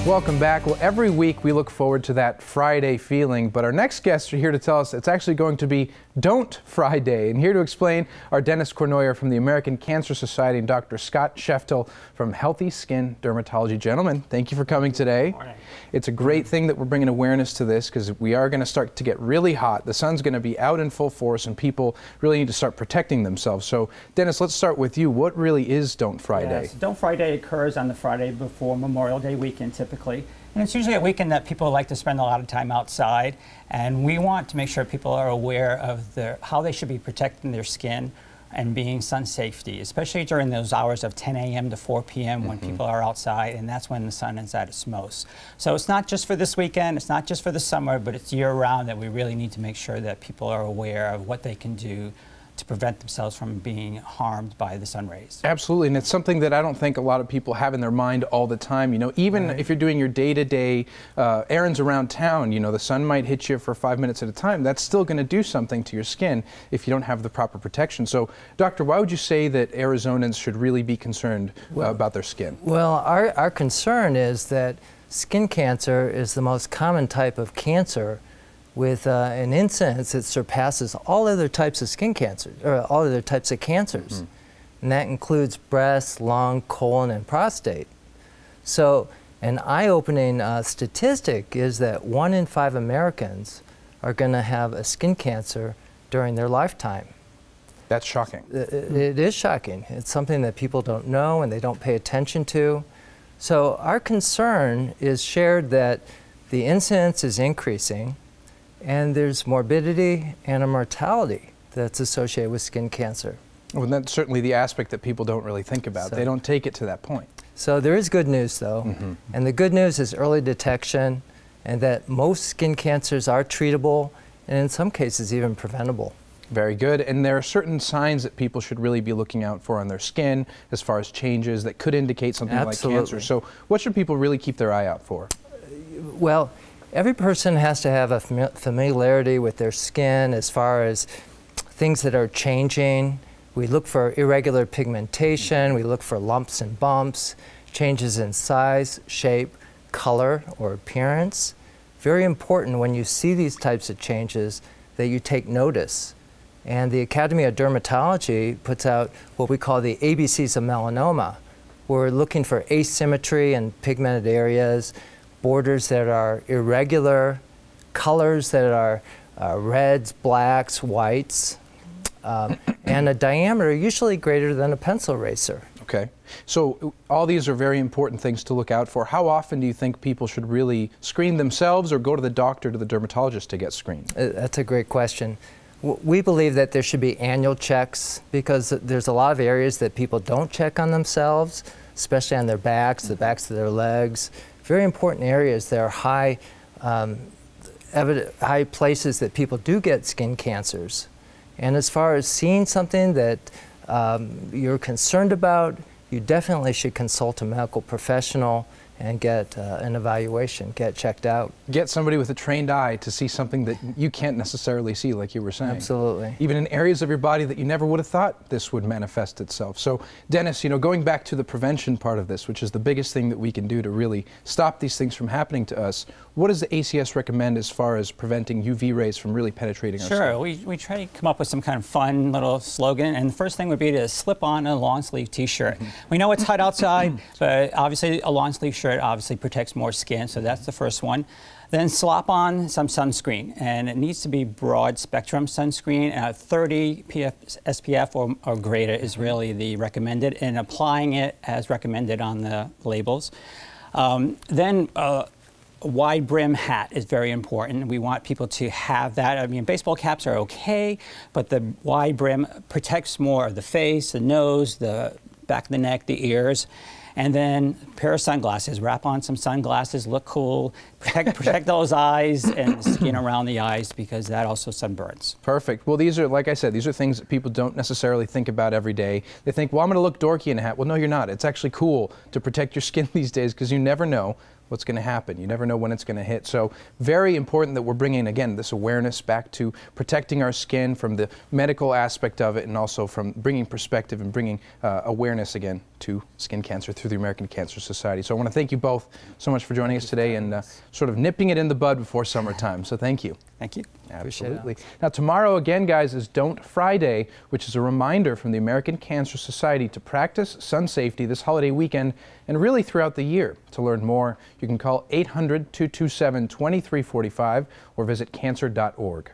Welcome back. Well, every week we look forward to that Friday feeling, but our next guests are here to tell us it's actually going to be Don't Friday. And here to explain are Dennis Cournoyer from the American Cancer Society and Dr. Scott Sheftel from Healthy Skin Dermatology. Gentlemen, thank you for coming today. Good morning. It's a great thing that we're bringing awareness to this because we are going to start to get really hot. The sun's going to be out in full force and people really need to start protecting themselves. So, Dennis, let's start with you. What really is Don't Friday? Yes, Don't Friday occurs on the Friday before Memorial Day weekend typically. And it's usually a weekend that people like to spend a lot of time outside, and we want to make sure people are aware of how they should be protecting their skin and being sun safety, especially during those hours of 10 a.m. to 4 p.m. when people are outside, and that's when the sun is at its most. So it's not just for this weekend, it's not just for the summer, but it's year-round that we really need to make sure that people are aware of what they can do to prevent themselves from being harmed by the sun rays. Absolutely, and it's something that I don't think a lot of people have in their mind all the time. You know, even if you're doing your day-to-day errands around town, you know, the sun might hit you for 5 minutes at a time. That's still going to do something to your skin if you don't have the proper protection. So, Doctor, why would you say that Arizonans should really be concerned about their skin? Well, our concern is that skin cancer is the most common type of cancer with an incidence that surpasses all other types of skin cancer, or all other types of cancers. And that includes breast, lung, colon, and prostate. So an eye-opening statistic is that 1 in 5 Americans are going to have a skin cancer during their lifetime. That's shocking. It is shocking. It's something that people don't know and they don't pay attention to. So our concern is shared that the incidence is increasing, and there's morbidity and a mortality that's associated with skin cancer. Well, that's certainly the aspect that people don't really think about. They don't take it to that point. So there is good news, though. And the good news is early detection, and that most skin cancers are treatable, and in some cases even preventable. Very good. And there are certain signs that people should really be looking out for on their skin as far as changes that could indicate something like cancer. So what should people really keep their eye out for? Well, every person has to have a familiarity with their skin as far as things that are changing. We look for irregular pigmentation, we look for lumps and bumps, changes in size, shape, color, or appearance. Very important when you see these types of changes that you take notice. And the Academy of Dermatology puts out what we call the ABCs of melanoma. We're looking for asymmetry in pigmented areas, borders that are irregular, colors that are reds, blacks, whites, and a diameter usually greater than a pencil eraser. Okay. So all these are very important things to look out for. How often do you think people should really screen themselves or go to the doctor, to the dermatologist to get screened? That's a great question. We believe that there should be annual checks because there's a lot of areas that people don't check on themselves, especially on their backs, the backs of their legs. Very important areas. There are high places that people do get skin cancers. And as far as seeing something that you're concerned about, you definitely should consult a medical professional and get an evaluation, get checked out. Get somebody with a trained eye to see something that you can't necessarily see, like you were saying. Absolutely. Even in areas of your body that you never would have thought this would manifest itself. So, Dennis, you know, going back to the prevention part of this, which is the biggest thing that we can do to really stop these things from happening to us, what does the ACS recommend as far as preventing UV rays from really penetrating our skin? Sure, we try to come up with some kind of fun little slogan, and the first thing would be to slip on a long sleeve t-shirt. We know it's hot outside, but obviously a long sleeve shirt obviously protects more skin, so that's the first one. Then slop on some sunscreen, and it needs to be broad spectrum sunscreen. 30 SPF or greater is really the recommended, and applying it as recommended on the labels. Then a wide brim hat is very important. We want people to have that. I mean, baseball caps are okay, but the wide brim protects more of the face, the nose, the back of the neck, the ears. And then a pair of sunglasses. Wrap on some sunglasses, look cool, protect those eyes and the skin around the eyes because that also sunburns. Perfect. Well, these are, like I said, these are things that people don't necessarily think about every day. They think, well, I'm going to look dorky in a hat. Well, no, you're not. It's actually cool to protect your skin these days because you never know what's going to happen. You never know when it's going to hit. So very important that we're bringing, again, this awareness back to protecting our skin from the medical aspect of it and also from bringing perspective and bringing awareness again to skin cancer through the American Cancer Society. So I want to thank you both so much for joining us today and sort of nipping it in the bud before summertime. So thank you. Thank you. Absolutely. Now tomorrow again, guys, is Don't Friday, which is a reminder from the American Cancer Society to practice sun safety this holiday weekend and really throughout the year. To learn more, you can call 800-227-2345 or visit cancer.org.